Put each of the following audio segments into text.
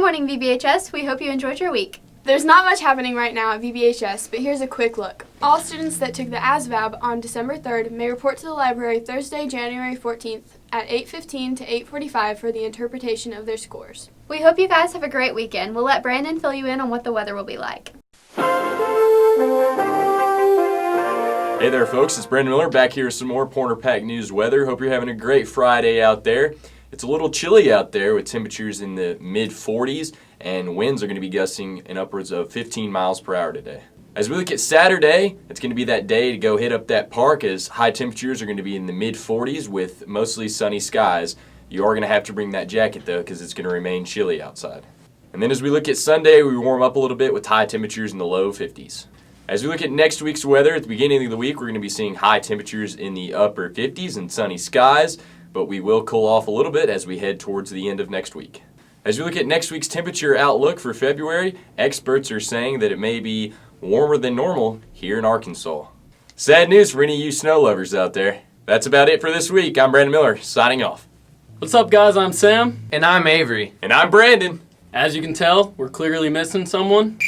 morning, VBHS. We hope you enjoyed your week. There's not much happening right now at VBHS, but here's a quick look. All students that took the ASVAB on December 3rd may report to the library Thursday, January 14th at 8:15 to 8:45 for the interpretation of their scores. We hope you guys have a great weekend. We'll let Brandon fill you in on what the weather will be like. Hey there, folks. It's Brandon Miller back here with some more Pointer Pack News weather. Hope you're having a great Friday out there. It's a little chilly out there with temperatures in the mid-40s, and winds are going to be gusting in upwards of 15 miles per hour today. As we look at Saturday, it's going to be that day to go hit up that park as high temperatures are going to be in the mid-40s with mostly sunny skies. You are going to have to bring that jacket, though, because it's going to remain chilly outside. And then as we look at Sunday, we warm up a little bit with high temperatures in the low 50s. As we look at next week's weather, at the beginning of the week, we're going to be seeing high temperatures in the upper 50s and sunny skies, but we will cool off a little bit as we head towards the end of next week. As we look at next week's temperature outlook for February, experts are saying that it may be warmer than normal here in Arkansas. Sad news for any of you snow lovers out there. That's about it for this week. I'm Brandon Miller, signing off. What's up, guys? I'm Sam. And I'm Avery. And I'm Brandon. As you can tell, we're clearly missing someone.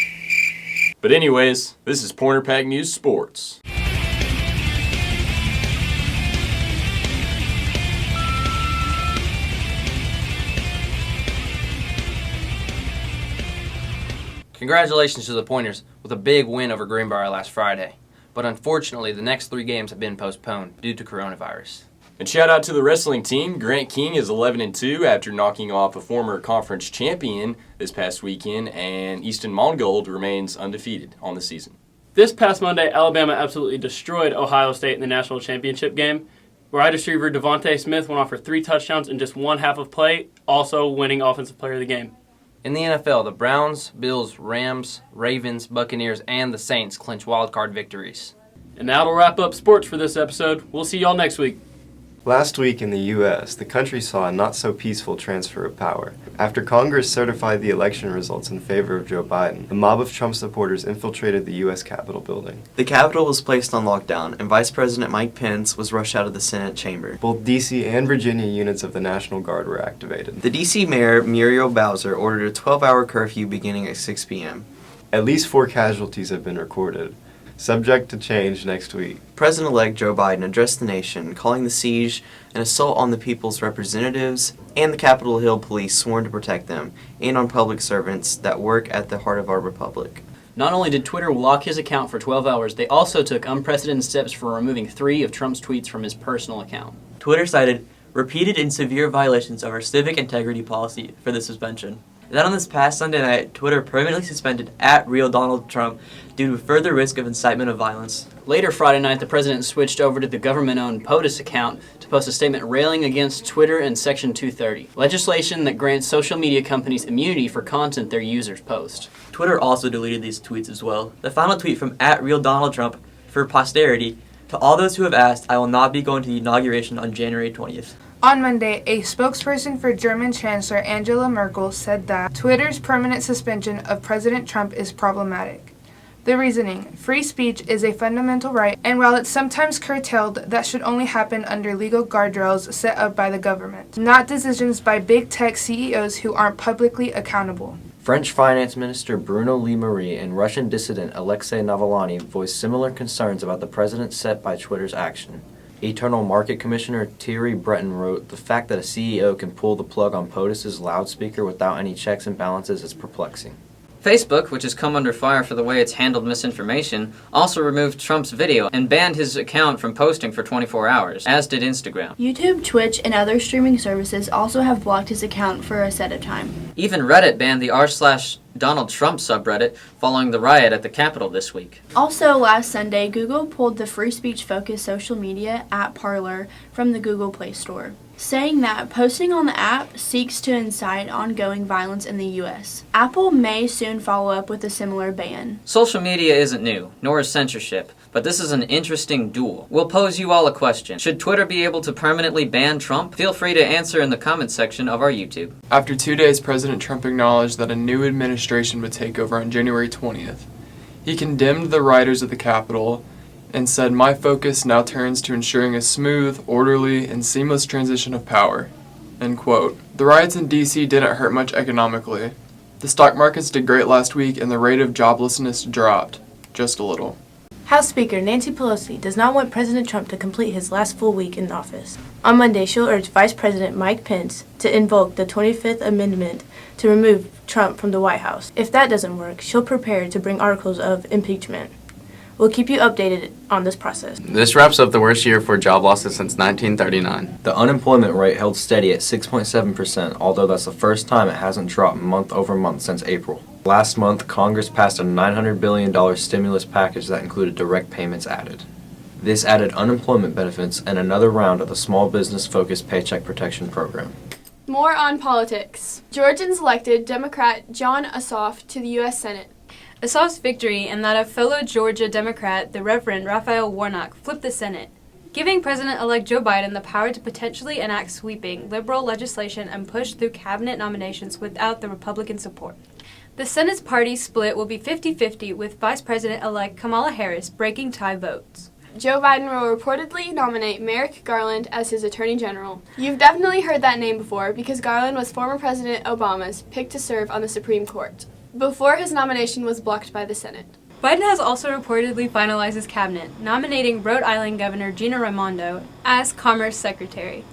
But anyways, this is Pointer Pack News Sports. Congratulations to the Pointers with a big win over Greenbrier last Friday. But unfortunately, the next 3 games have been postponed due to coronavirus. And shout out to the wrestling team. Grant King is 11-2 after knocking off a former conference champion this past weekend, and Easton Mongold remains undefeated on the season. This past Monday, Alabama absolutely destroyed Ohio State in the national championship game. Wide receiver Devontae Smith went off for 3 touchdowns in just one half of play, also winning Offensive Player of the Game. In the NFL, the Browns, Bills, Rams, Ravens, Buccaneers, and the Saints clinch wildcard victories. And that'll wrap up sports for this episode. We'll see y'all next week. Last week in the U.S., the country saw a not-so-peaceful transfer of power. After Congress certified the election results in favor of Joe Biden, a mob of Trump supporters infiltrated the U.S. Capitol building. The Capitol was placed on lockdown, and Vice President Mike Pence was rushed out of the Senate chamber. Both D.C. and Virginia units of the National Guard were activated. The D.C. Mayor, Muriel Bowser, ordered a 12-hour curfew beginning at 6 p.m. At least 4 casualties have been recorded, subject to change next week. President-elect Joe Biden addressed the nation, calling the siege an assault on the people's representatives and the Capitol Hill police sworn to protect them, and on public servants that work at the heart of our republic. Not only did Twitter lock his account for 12 hours, they also took unprecedented steps for removing 3 of Trump's tweets from his personal account. Twitter cited repeated and severe violations of our civic integrity policy for the suspension. Then on this past Sunday night, Twitter permanently suspended @RealDonaldTrump due to further risk of incitement of violence. Later Friday night, the president switched over to the government-owned POTUS account to post a statement railing against Twitter and Section 230, legislation that grants social media companies immunity for content their users post. Twitter also deleted these tweets as well. The final tweet from @RealDonaldTrump for posterity: to all those who have asked, I will not be going to the inauguration on January 20th. On Monday, a spokesperson for German Chancellor Angela Merkel said that Twitter's permanent suspension of President Trump is problematic. The reasoning: free speech is a fundamental right, and while it's sometimes curtailed, that should only happen under legal guardrails set up by the government, not decisions by big tech CEOs who aren't publicly accountable. French Finance Minister Bruno Le Maire and Russian dissident Alexei Navalny voiced similar concerns about the precedent set by Twitter's action. Internal Market Commissioner Thierry Breton wrote, "The fact that a CEO can pull the plug on POTUS's loudspeaker without any checks and balances is perplexing." Facebook, which has come under fire for the way it's handled misinformation, also removed Trump's video and banned his account from posting for 24 hours, as did Instagram. YouTube, Twitch, and other streaming services also have blocked his account for a set of time. Even Reddit banned the r/Donald Trump subreddit following the riot at the Capitol this week. Also last Sunday, Google pulled the free speech-focused social media app Parler from the Google Play Store, saying that posting on the app seeks to incite ongoing violence in the U.S. Apple may soon follow up with a similar ban. Social media isn't new, nor is censorship, but this is an interesting duel. We'll pose you all a question. Should Twitter be able to permanently ban Trump? Feel free to answer in the comments section of our YouTube. After 2 days, President Trump acknowledged that a new administration would take over on January 20th. He condemned the rioters at the Capitol and said, "My focus now turns to ensuring a smooth, orderly, and seamless transition of power." End quote. The riots in D.C. didn't hurt much economically. The stock markets did great last week and the rate of joblessness dropped, just a little. House Speaker Nancy Pelosi does not want President Trump to complete his last full week in office. On Monday, she'll urge Vice President Mike Pence to invoke the 25th Amendment to remove Trump from the White House. If that doesn't work, she'll prepare to bring articles of impeachment. We'll keep you updated on this process. This wraps up the worst year for job losses since 1939. The unemployment rate held steady at 6.7%, although that's the first time it hasn't dropped month over month since April. Last month, Congress passed a $900 billion stimulus package that included direct payments added. This added unemployment benefits and another round of the small business-focused Paycheck Protection Program. More on politics. Georgians elected Democrat John Ossoff to the U.S. Senate. Ossoff's victory and that of fellow Georgia Democrat, the Reverend Raphael Warnock, flipped the Senate, giving President-elect Joe Biden the power to potentially enact sweeping liberal legislation and push through cabinet nominations without the Republican support. The Senate's party split will be 50-50, with Vice President-elect Kamala Harris breaking tie votes. Joe Biden will reportedly nominate Merrick Garland as his Attorney General. You've definitely heard that name before because Garland was former President Obama's pick to serve on the Supreme Court, before his nomination was blocked by the Senate. Biden has also reportedly finalized his cabinet, nominating Rhode Island Governor Gina Raimondo as Commerce Secretary,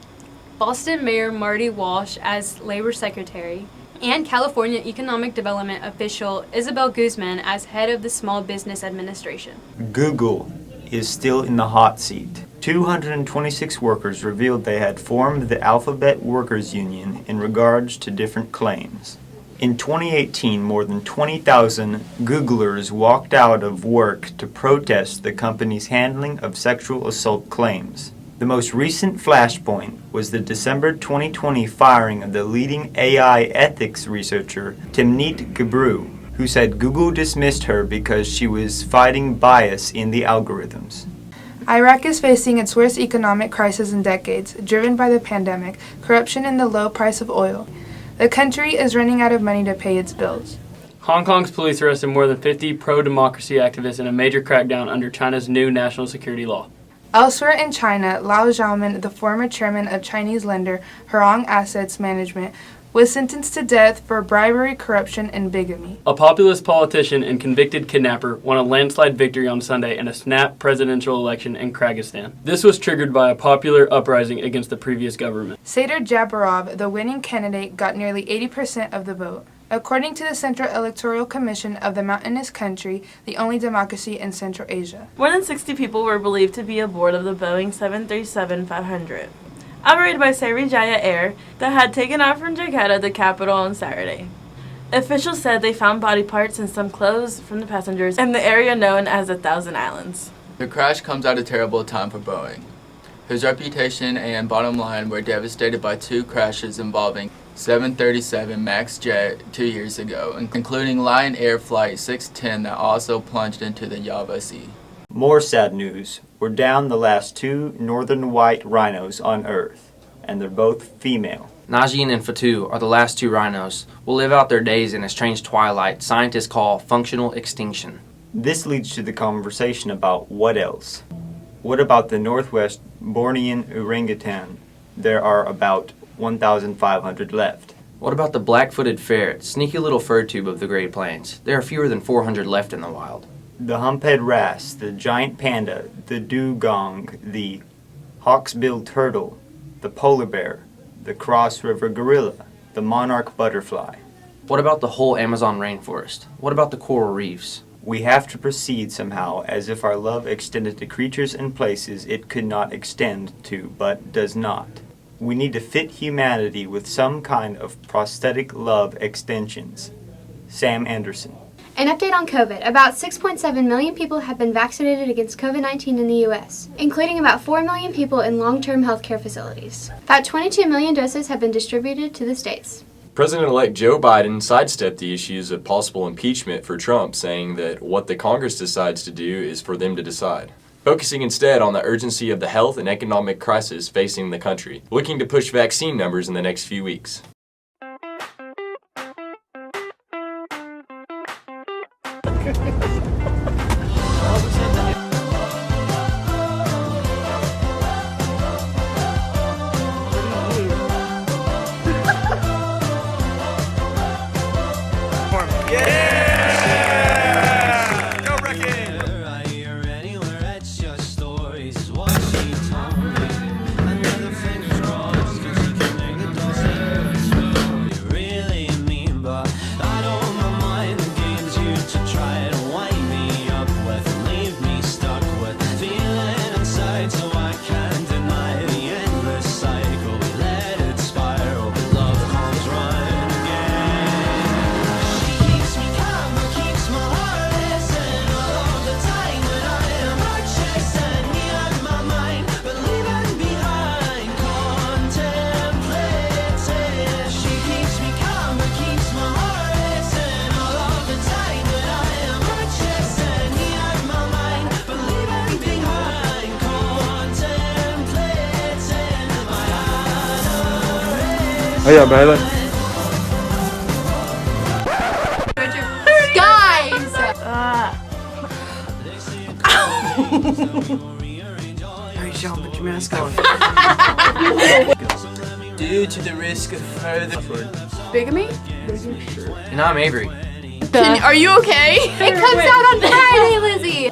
Boston Mayor Marty Walsh as Labor Secretary, and California Economic Development official Isabel Guzman as head of the Small Business Administration. Google is still in the hot seat. 226 workers revealed they had formed the Alphabet Workers Union in regards to different claims. In 2018, more than 20,000 Googlers walked out of work to protest the company's handling of sexual assault claims. The most recent flashpoint was the December 2020 firing of the leading AI ethics researcher Timnit Gebru, who said Google dismissed her because she was fighting bias in the algorithms. Iraq is facing its worst economic crisis in decades, driven by the pandemic, corruption, and the low price of oil. The country is running out of money to pay its bills. Hong Kong's police arrested more than 50 pro-democracy activists in a major crackdown under China's new national security law. Elsewhere in China, Lao Xiaomin, the former chairman of Chinese lender Hurong Assets Management, was sentenced to death for bribery, corruption, and bigamy. A populist politician and convicted kidnapper won a landslide victory on Sunday in a snap presidential election in Kyrgyzstan. This was triggered by a popular uprising against the previous government. Seyder Jabarov, the winning candidate, got nearly 80% of the vote. According to the Central Electoral Commission of the mountainous country, the only democracy in Central Asia. More than 60 people were believed to be aboard of the Boeing 737-500, operated by Sriwijaya Air, that had taken off from Jakarta, the capital, on Saturday. Officials said they found body parts and some clothes from the passengers in the area known as the Thousand Islands. The crash comes at a terrible time for Boeing, whose reputation and bottom line were devastated by two crashes involving 737 MAX jet 2 years ago, including Lion Air Flight 610 that also plunged into the Java Sea. More sad news. We're down the last two northern white rhinos on Earth, and they're both female. Najin and Fatu are the last two rhinos. Will live out their days in a strange twilight scientists call functional extinction. This leads to the conversation about what else. What about the northwest Bornean orangutan? There are about 1,500 left. What about the black-footed ferret, sneaky little fur tube of the Great Plains? There are fewer than 400 left in the wild. The humphead wrasse, the giant panda, the dugong, the hawksbill turtle, the polar bear, the cross river gorilla, the monarch butterfly. What about the whole Amazon rainforest? What about the coral reefs? We have to proceed somehow as if our love extended to creatures and places it could not extend to, but does not. We need to fit humanity with some kind of prosthetic love extensions. Sam Anderson. An update on COVID. About 6.7 million people have been vaccinated against COVID-19 in the U.S., including about 4 million people in long-term healthcare facilities. About 22 million doses have been distributed to the states. President-elect Joe Biden sidestepped the issues of possible impeachment for Trump, saying that what the Congress decides to do is for them to decide, focusing instead on the urgency of the health and economic crisis facing the country, looking to push vaccine numbers in the next few weeks. Hiya, Bailey. Guys! Hey, Sean, put your mask on. Due to the risk of further. Bigamy? And I'm Avery. Are you okay? It comes out on Friday, Lizzie!